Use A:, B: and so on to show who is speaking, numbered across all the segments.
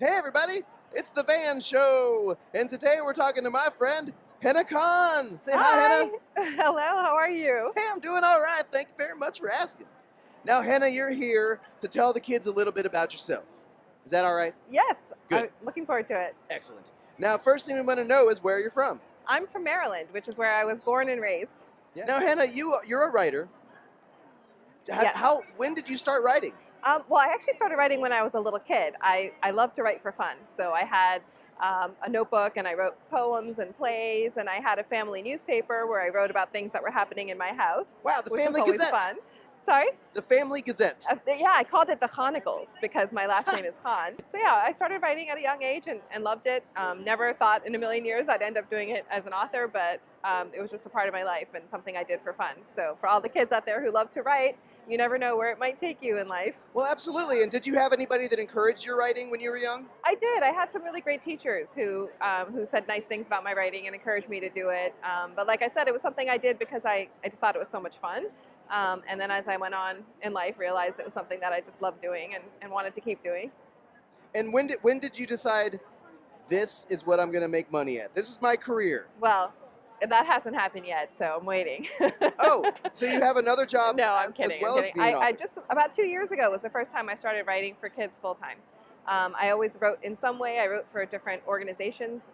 A: Hey everybody, it's the Van Show, and today we're talking to my friend Hena Khan. Say hi,
B: Hi.
A: Hena.
B: Hello, how are you?
A: Hey, I'm doing all right. Thank you very much for asking. Now, Hena, you're here to tell the kids a little bit about yourself. Is that all right?
B: Yes,
A: Good.
B: I'm looking forward to it.
A: Excellent. Now, first thing we want to know is where you're from.
B: I'm from Maryland, which is where I was born and raised.
A: Yeah. Now, Hena, you're a writer.
B: Yes.
A: When did you start writing?
B: Well, I actually started writing when I was a little kid. I love to write for fun. So I had a notebook and I wrote poems and plays, and I had a family newspaper where I wrote about things that were happening in my house,
A: Wow, the
B: which was
A: Family
B: always
A: Gazette.
B: fun. Sorry?
A: The Family Gazette.
B: Yeah, I called it the Chronicles because my last name is Khan. So yeah, I started writing at a young age and loved it. Never thought in a million years I'd end up doing it as an author, but it was just a part of my life and something I did for fun. So for all the kids out there who love to write, you never know where it might take you in life.
A: Well, absolutely. And did you have anybody that encouraged your writing when you were young?
B: I did. I had some really great teachers who said nice things about my writing and encouraged me to do it. But like I said, it was something I did because I just thought it was so much fun. And then as I went on in life, realized it was something that I just loved doing and wanted to keep doing.
A: And when did you decide this is what I'm going to make money at? This is my career.
B: Well, that hasn't happened yet, so I'm waiting.
A: Oh, so you have another job
B: No, I'm kidding.
A: as well
B: I'm
A: as
B: kidding.
A: being
B: I
A: author.
B: just about 2 years ago was the first time I started writing for kids full time. I always wrote in some way. I wrote for different organizations,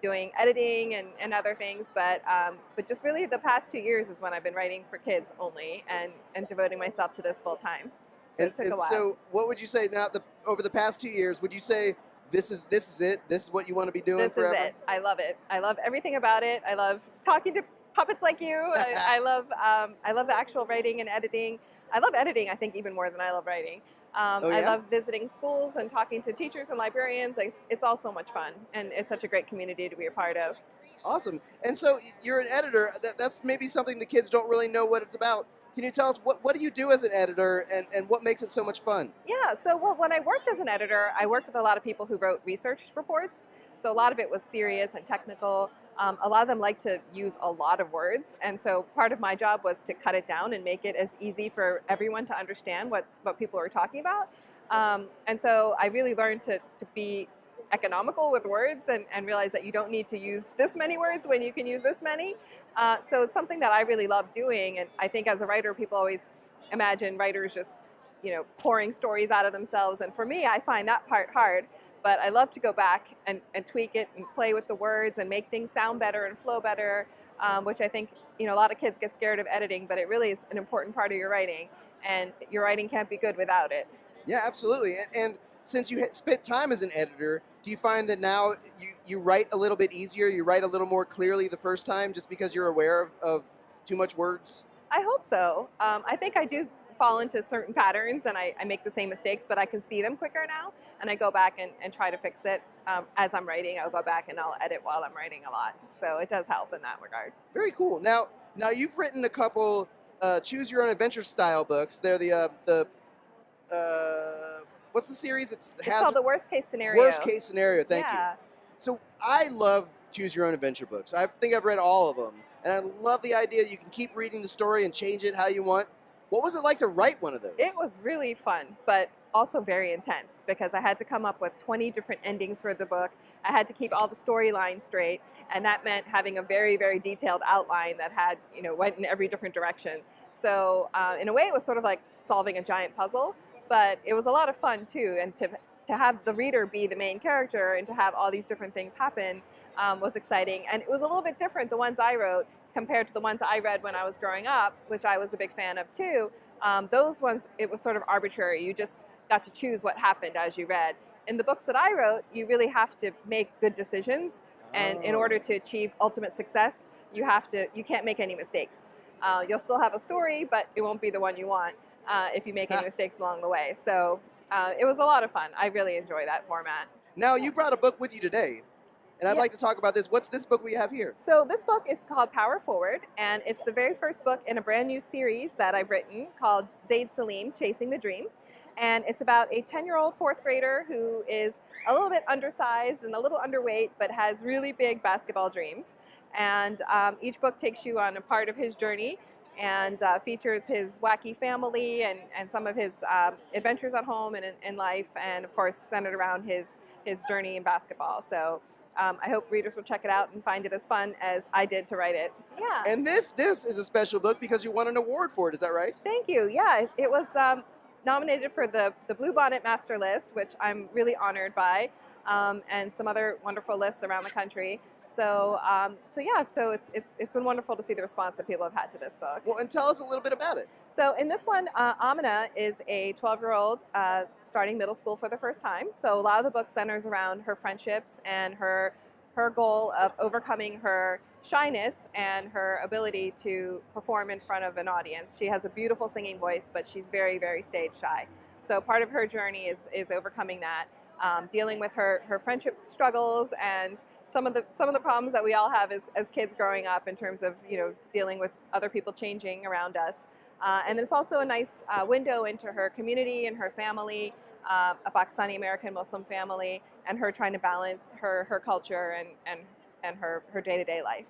B: doing editing and other things, but just really the past 2 years is when I've been writing for kids only and devoting myself to this full time. So it took a while.
A: So what would you say now over the past 2 years, would you say this is it? This is what you want to be doing
B: This
A: forever?
B: is it. I love it. I love everything about it. I love talking to puppets like you. I love the actual writing and editing. I love editing, I think, even more than I love writing.
A: Oh,
B: I
A: yeah?
B: love visiting schools and talking to teachers and librarians. It's all so much fun, and it's such a great community to be a part of.
A: Awesome. And so you're an editor. That's maybe something the kids don't really know what it's about. Can you tell us what do you do as an editor and what makes it so much fun?
B: Yeah, so well, when I worked as an editor, I worked with a lot of people who wrote research reports. So a lot of it was serious and technical. A lot of them like to use a lot of words. And so part of my job was to cut it down and make it as easy for everyone to understand what people are talking about. And so I really learned to be economical with words and realize that you don't need to use this many words when you can use this many. So it's something that I really love doing. And I think as a writer, people always imagine writers just, pouring stories out of themselves. And for me, I find that part hard. But I love to go back and tweak it and play with the words and make things sound better and flow better, which I think, a lot of kids get scared of editing, but it really is an important part of your writing. And your writing can't be good without it.
A: Yeah, absolutely. And since you spent time as an editor, do you find that now you write a little bit easier, you write a little more clearly the first time just because you're aware of too much words?
B: I hope so. I think I do fall into certain patterns and I make the same mistakes, but I can see them quicker now. And I go back and try to fix it as I'm writing. I'll go back and I'll edit while I'm writing a lot. So it does help in that regard.
A: Very cool. Now you've written a couple choose your own adventure style books. They're the what's the series?
B: It's called The Worst Case Scenario.
A: Worst Case Scenario. Thank you. So I love choose your own adventure books. I think I've read all of them, and I love the idea you can keep reading the story and change it how you want. What was it like to write one of those?
B: It was really fun, but also very intense because I had to come up with 20 different endings for the book. I had to keep all the storylines straight, and that meant having a very, very detailed outline that had, went in every different direction. So in a way, it was sort of like solving a giant puzzle, but it was a lot of fun too. And to have the reader be the main character and to have all these different things happen was exciting. And it was a little bit different, the ones I wrote, compared to the ones I read when I was growing up, which I was a big fan of too. Those ones, it was sort of arbitrary. You just got to choose what happened as you read. In the books that I wrote, you really have to make good decisions. And in order to achieve ultimate success, you can't make any mistakes. You'll still have a story, but it won't be the one you want if you make any mistakes along the way. So it was a lot of fun. I really enjoy that format.
A: Now you brought a book with you today, and I'd like to talk about this. What's this book we have here?
B: So this book is called Power Forward, and it's the very first book in a brand new series that I've written called Zaid Salim, Chasing the Dream. And it's about a 10-year-old fourth grader who is a little bit undersized and a little underweight, but has really big basketball dreams. And each book takes you on a part of his journey and features his wacky family and some of his adventures at home and in life, and of course centered around his journey in basketball. So I hope readers will check it out and find it as fun as I did to write it. Yeah.
A: And this is a special book because you won an award for it. Is that right?
B: Thank you. Yeah, it was nominated for the Bluebonnet Master List, which I'm really honored by, and some other wonderful lists around the country. So so it's been wonderful to see the response that people have had to this book.
A: Well, and tell us a little bit about it.
B: So in this one, Amina is a 12-year-old starting middle school for the first time. So a lot of the book centers around her friendships and her goal of overcoming her shyness and her ability to perform in front of an audience. She has a beautiful singing voice, but she's very, very stage shy. So part of her journey is overcoming that, dealing with her friendship struggles and some of the problems that we all have as kids growing up in terms of dealing with other people changing around us. And it's also a nice window into her community and her family, a Pakistani American Muslim family, and her trying to balance her culture and her day-to-day life.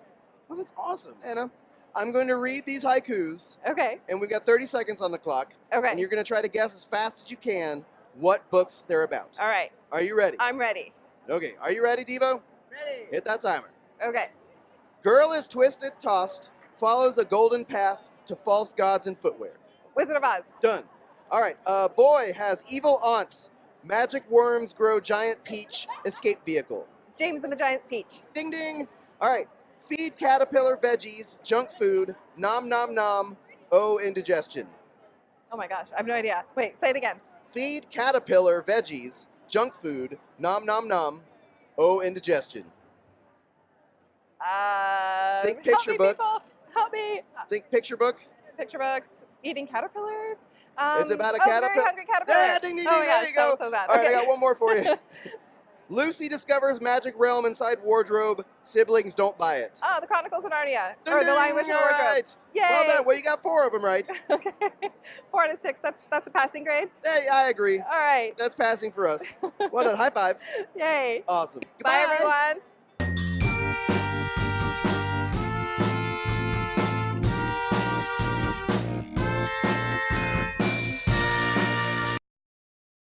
A: Well, that's awesome. Hena, I'm going to read these haikus.
B: Okay.
A: And we've got 30 seconds on the clock.
B: Okay.
A: And you're going to try to guess as fast as you can what books they're about.
B: All right.
A: Are you ready?
B: I'm ready.
A: Okay. Are you ready, Devo?
C: Ready.
A: Hit that timer.
B: Okay.
A: Girl is twisted, tossed, follows a golden path to false gods and footwear.
B: Wizard of Oz.
A: Done. All right. Boy has evil aunts. Magic worms grow giant peach. Escape vehicle.
B: James and the Giant Peach.
A: Ding ding. All right. Feed caterpillar veggies, junk food, nom nom nom, indigestion.
B: Oh my gosh, I have no idea. Wait, say it again.
A: Feed caterpillar veggies, junk food, nom nom nom, indigestion. Think picture
B: help me,
A: book.
B: People. Help me.
A: Think picture book.
B: Picture books. Eating caterpillars.
A: It's about a
B: Very
A: caterpillar.
B: hungry caterpillar.
A: Yeah, ding ding ding.
B: Oh my
A: There
B: gosh,
A: you
B: that
A: go.
B: was so bad.
A: All right,
B: Okay.
A: I got one more for you. Lucy discovers magic realm inside wardrobe. Siblings don't buy it.
B: Oh, the Chronicles of Narnia.
A: Ding,
B: Or the
A: ding,
B: Lion, Witch, and the
A: all
B: Wardrobe.
A: right.
B: Yay.
A: Well done. Well, you got 4 of them right.
B: Okay. 4 out of 6. That's a passing grade.
A: Hey, I agree.
B: All right.
A: That's passing for us. Well done. High five.
B: Yay.
A: Awesome.
B: Bye, everyone.